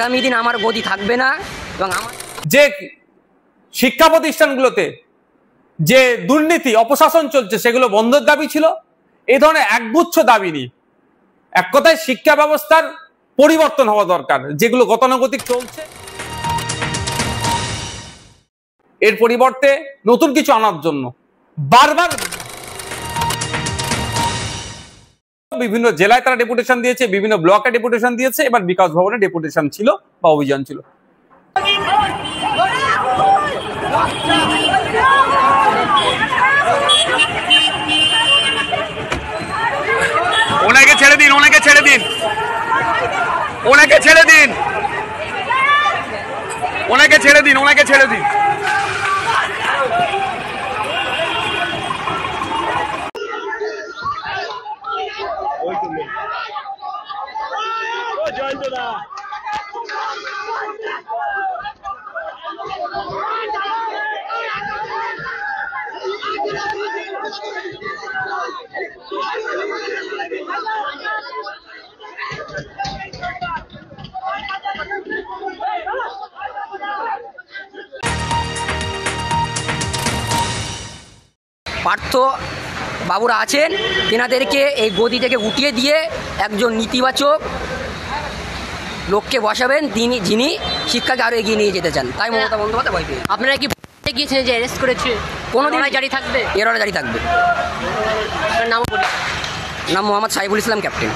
আগামী দিন আমার গদি থাকবে না। এবং আমার যে শিক্ষা প্রতিষ্ঠানগুলোতে যে দুর্নীতি অপশাসন চলছে সেগুলো বন্ধের দাবি ছিল। এই ধরনের একগুচ্ছ দাবি নেই। এক কথায় শিক্ষা ব্যবস্থার পরিবর্তন হওয়া দরকার, যেগুলো গতানুগতিক চলছে এর পরিবর্তে নতুন কিছু আনার জন্য বারবার বিভিন্ন জেলায় তারা ডেপুটেশন দিয়েছে, বিভিন্ন ব্লকে ডেপুটেশন দিয়েছে, এবার বিকাশ ভবনে ডেপুটেশন ছিল বা অভিযান ছিল। ওনাকে ছেড়ে দিন, ওনাকে ছেড়ে দিন, ওনাকে ছেড়ে দিন, ওনাকে ছেড়ে দিন, ওনাকে ছেড়ে দিন। পার্থ বাবুরা আছেন, তেনাদেরকে এই গদি থেকে উঠিয়ে দিয়ে একজন নীতিবাচক লোককে বসাবেন, যিনি শিক্ষাকে আরও এগিয়ে নিয়ে যেতে চান। তাই মমতা বন্দ্যোপাধ্যায় ভয় পেয়ে। আপনারা কি গিয়েছেন যে অ্যারেস্ট করেছে? কোনোদিন জারি থাকবে? এর জারি থাকবে। নাম নাম মোহাম্মদ সাইফুল ইসলাম, ক্যাপ্টেন।